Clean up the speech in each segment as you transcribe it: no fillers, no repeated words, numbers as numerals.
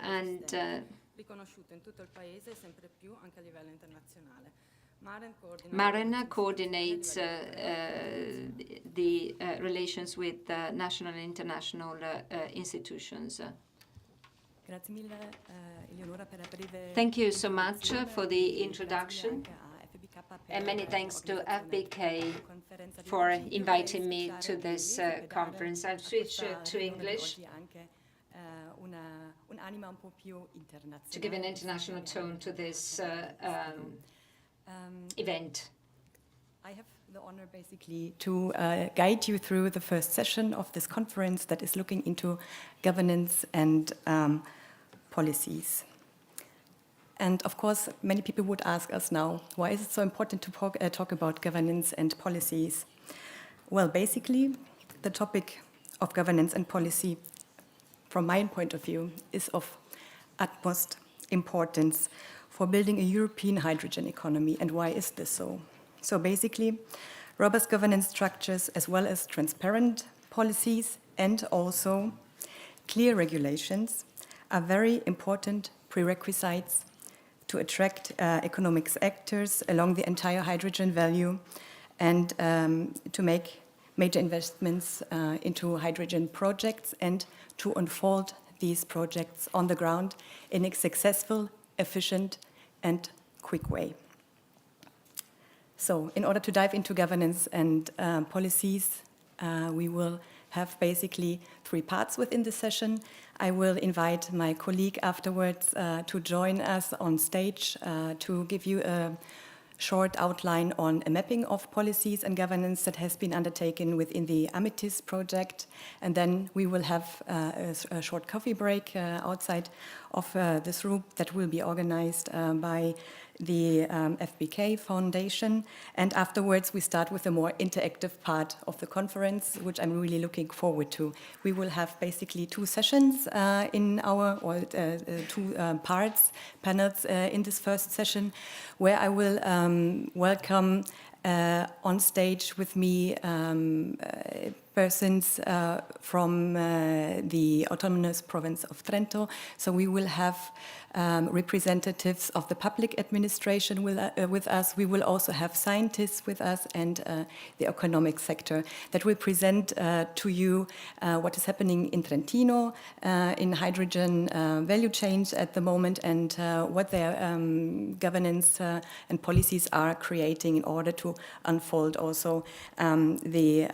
And Maren coordinates the relations with national and international institutions. Thank you so much for the introduction, and many thanks to FBK for inviting me to this conference. I'll switch to English to give an international tone to this event. I have the honor basically to guide you through the first session of this conference that is looking into governance and policies. And of course, many people would ask us now, why is it so important to talk about governance and policies? Well, basically, the topic of governance and policy, from my point of view, is of utmost importance for building a European hydrogen economy. And why is this so? So basically, robust governance structures as well as transparent policies and also clear regulations are very important prerequisites to attract economic actors along the entire hydrogen value and to make major investments into hydrogen projects and to unfold these projects on the ground in a successful, efficient, and quick way. So, in order to dive into governance and policies, we will have basically 3 parts within the session. I will invite my colleague afterwards to join us on stage to give you a short outline on a mapping of policies and governance that has been undertaken within the AMETHyST project. And then we will have a short coffee break outside of this room that will be organized by the FBK Foundation. And afterwards, we start with a more interactive part of the conference, which I'm really looking forward to. We will have basically 2 sessions in our, or 2 parts, panels in this first session, where I will welcome on stage with me persons from the autonomous province of Trento. So we will have representatives of the public administration with us. We will also have scientists with us and the economic sector that will present to you what is happening in Trentino in hydrogen value chains at the moment and what their governance and policies are creating in order to unfold also the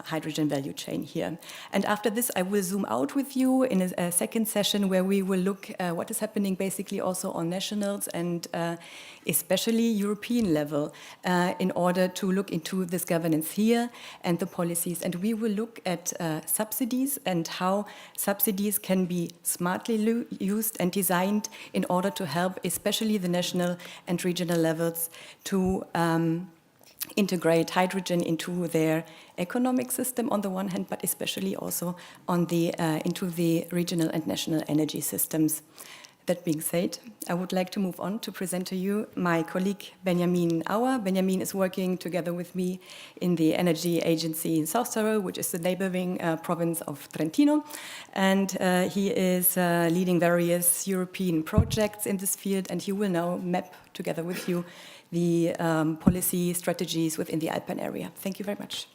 hydrogen value chain here. And after this, I will zoom out with you in a second session where we will look what is happening basically also on nationals and especially European level in order to look into this governance here and the policies. And we will look at subsidies and how subsidies can be smartly used and designed in order to help especially the national and regional levels to integrate hydrogen into their economic system on the one hand, but especially also on the into the regional and national energy systems. That being said, I would like to move on to present to you my colleague Benjamin Auer. Benjamin is working together with me in the Energy Agency in South Tyrol, which is the neighboring province of Trentino. And he is leading various European projects in this field, and he will now map together with you the policy strategies within the Alpine area. Thank you very much.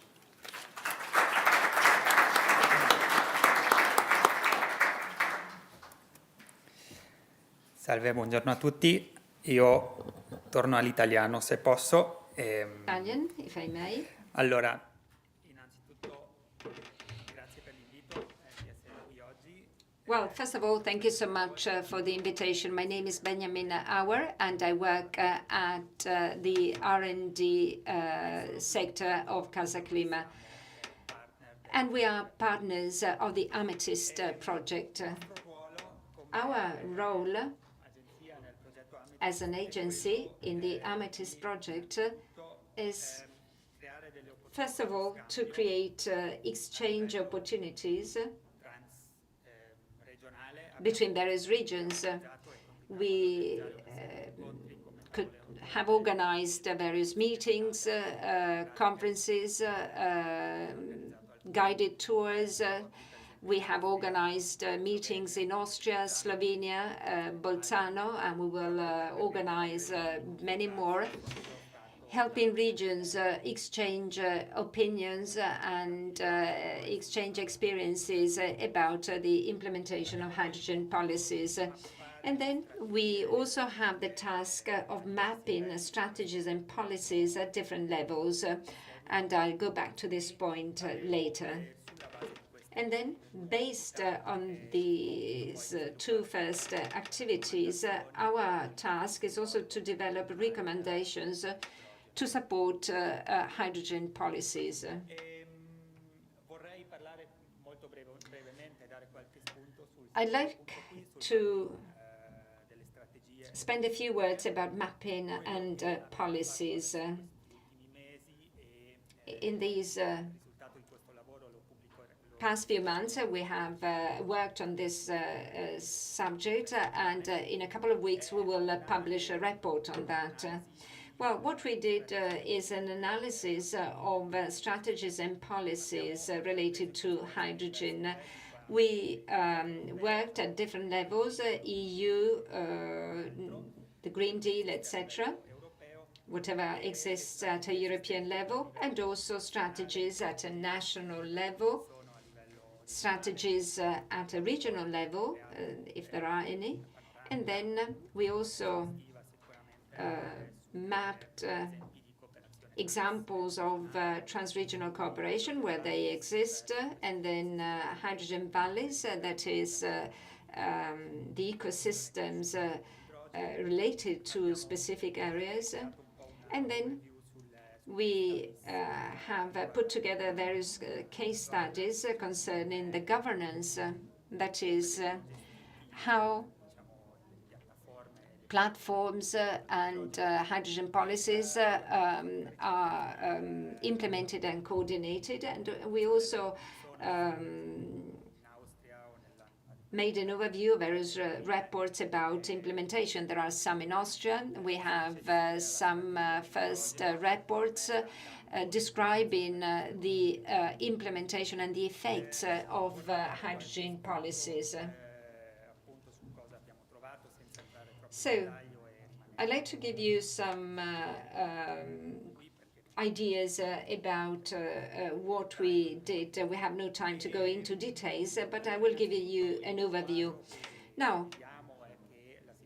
Salve, buongiorno a tutti. Io torno all'italiano se posso. Italian, if I may. Allora, innanzitutto grazie per l'invito di essere qui oggi. Well, first of all, thank you so much for the invitation. My name is Benjamin Auer, and I work at the R&D sector of Casa Clima. And we are partners of the AMETHyST project. Our role as an agency in the AMETHyST project is, first of all, to create exchange opportunities between various regions. We could have organized various meetings, conferences, guided tours We have organized meetings in Austria, Slovenia, Bolzano, and we will organize many more, helping regions exchange opinions and exchange experiences about the implementation of hydrogen policies. And then we also have the task of mapping strategies and policies at different levels, and I'll go back to this point later. And then, based on these two first activities, our task is also to develop recommendations to support hydrogen policies. I'd like to spend a few words about mapping and policies. In these past few months, we have worked on this subject, and in a couple of weeks we will publish a report on that. Well, what we did is an analysis of strategies and policies related to hydrogen. We worked at different levels, EU, the Green Deal, etc., whatever exists at a European level, and also strategies at a national level, strategies at a regional level, if there are any. And then we also mapped examples of transregional cooperation where they exist, and then hydrogen valleys, that is the ecosystems related to specific areas. And then we have put together various case studies concerning the governance, that is how platforms and hydrogen policies are implemented and coordinated. And we also made an overview of various reports about implementation. There are some in Austria. We have some first reports describing the implementation and the effects of hydrogen policies. So, I'd like to give you some ideas about what we did. We have no time to go into details, but I will give you an overview. Now,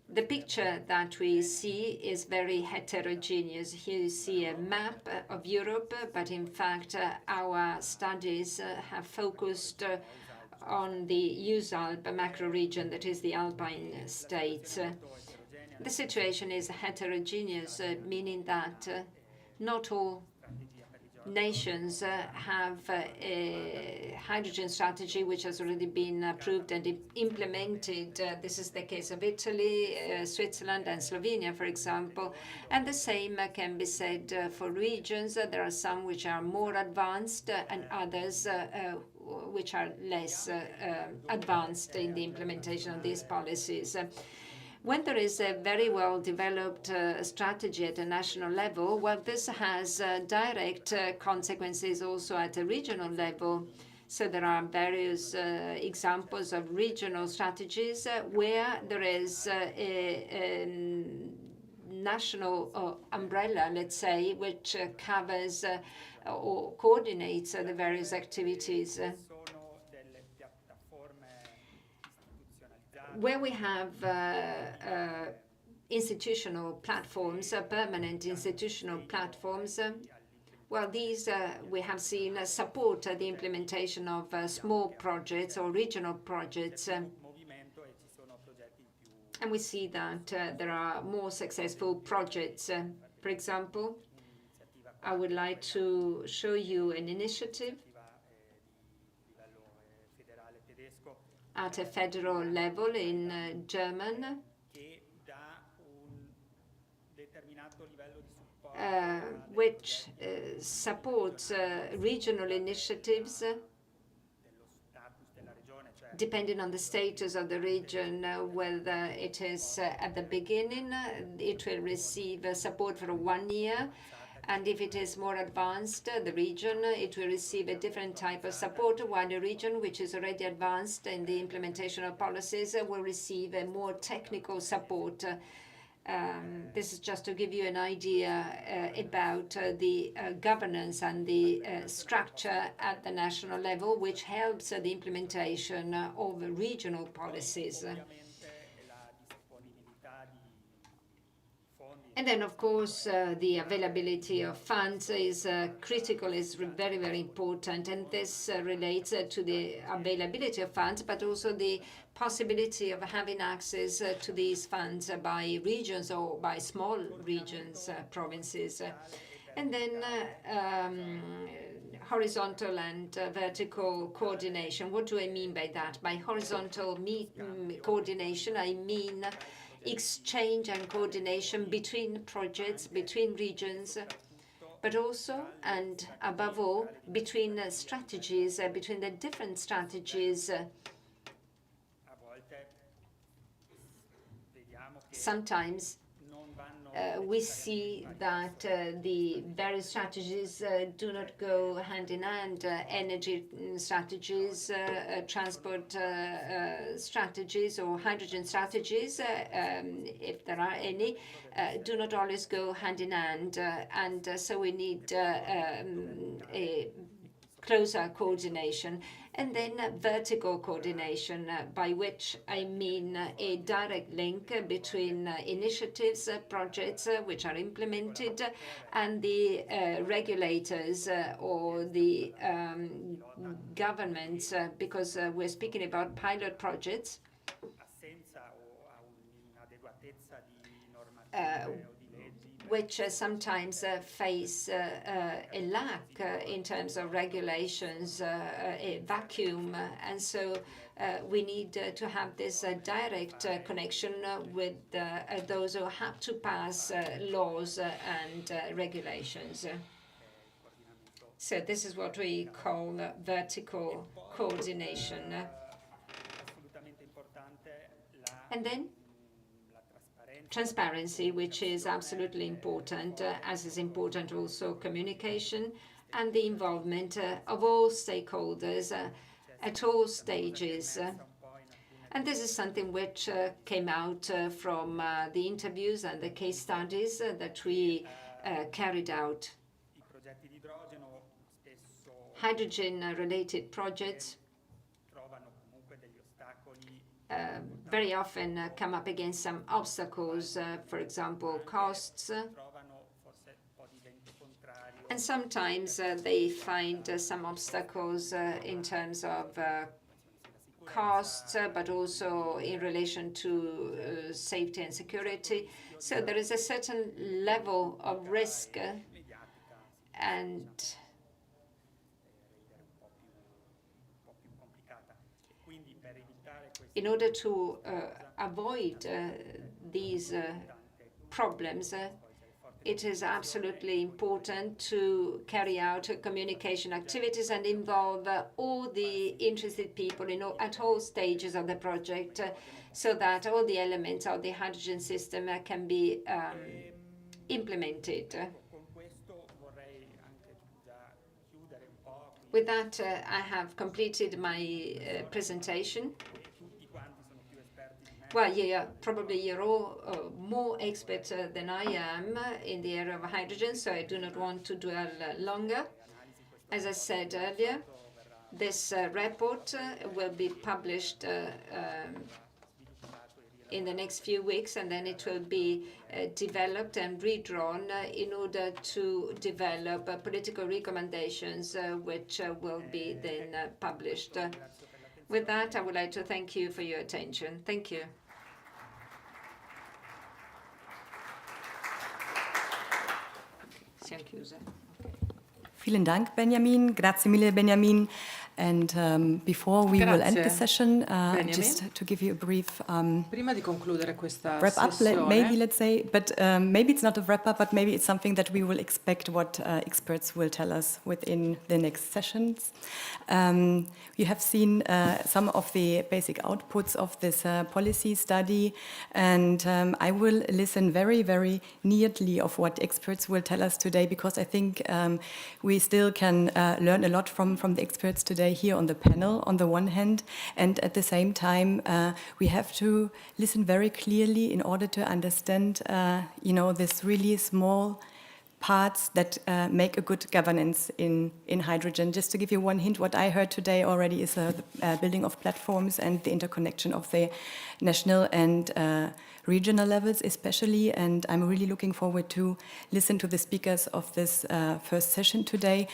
the picture that we see is very heterogeneous. Here you see a map of Europe, but in fact our studies have focused on the USALP macro region, that is the Alpine states. The situation is heterogeneous, meaning that not all nations have a hydrogen strategy which has already been approved and implemented. This is the case of Italy, Switzerland, and Slovenia, for example. And the same can be said for regions. There are some which are more advanced and others which are less advanced in the implementation of these policies. When there is a very well-developed strategy at a national level, well, this has direct consequences also at a regional level. So there are various examples of regional strategies where there is a national umbrella, let's say, which covers or coordinates the various activities. Where we have institutional platforms, permanent institutional platforms, well, these we have seen support the implementation of small projects or regional projects. And we see that there are more successful projects. For example, I would like to show you an initiative at a federal level in German, which supports regional initiatives depending on the status of the region, whether it is at the beginning, it will receive support for 1 year. And if it is more advanced, the region, it will receive a different type of support, while the region which is already advanced in the implementation of policies will receive a more technical support. This is just to give you an idea about the governance and the structure at the national level, which helps the implementation of regional policies. And then, of course, the availability of funds is critical, is very, very important. And this relates to the availability of funds, but also the possibility of having access to these funds by regions or by small regions, provinces. And then horizontal and vertical coordination. What do I mean by that? By horizontal coordination, I mean exchange and coordination between projects, between regions, but also and above all between strategies, between the different strategies. Sometimes we see that the various strategies do not go hand in hand. Energy strategies, transport strategies, or hydrogen strategies, if there are any, do not always go hand in hand. And so we need a closer coordination. And then vertical coordination, by which I mean a direct link between initiatives, projects which are implemented, and the regulators or the governments, because we're speaking about pilot projects. Which sometimes face a lack in terms of regulations, a vacuum. And so we need to have this direct connection with those who have to pass laws and regulations. So this is what we call vertical coordination. And then transparency, which is absolutely important, as is important also communication and the involvement of all stakeholders at all stages. And this is something which came out from the interviews and the case studies that we carried out. Hydrogen-related projects very often come up against some obstacles, for example, costs. And sometimes they find some obstacles in terms of costs, but also in relation to safety and security. So there is a certain level of risk, and in order to avoid these problems, it is absolutely important to carry out communication activities and involve all the interested people at all stages of the project, so that all the elements of the hydrogen system can be implemented. With that, I have completed my presentation. Well, yeah, probably you're all more expert than I am in the area of hydrogen, so I do not want to dwell longer. As I said earlier, this report will be published in the next few weeks, and then it will be developed and redrawn in order to develop political recommendations which will be then published. With that, I would like to thank you for your attention. Thank you. Vielen Dank, Benjamin. Grazie mille, Benjamin. And before we will end the Grazie, session, Benjamin. just to give you a brief Prima di concludere questa wrap up, sessione, maybe, let's say, but maybe it's not a wrap up, but maybe it's something that we will expect what experts will tell us within the next sessions. You have seen some of the basic outputs of this policy study, and I will listen very, very neatly of what experts will tell us today, because I think we still can learn a lot from the experts today here on the panel, on the one hand, and at the same time, we have to listen very clearly in order to understand, this really small parts that make a good governance in hydrogen. Just to give you one hint, what I heard today already is the building of platforms and the interconnection of the national and regional levels especially, and I'm really looking forward to listen to the speakers of this first session today.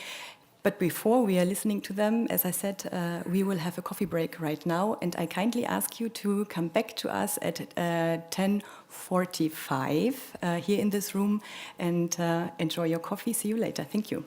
But before we are listening to them, as I said, we will have a coffee break right now, and I kindly ask you to come back to us at 10:45 here in this room and enjoy your coffee. See you later. Thank you.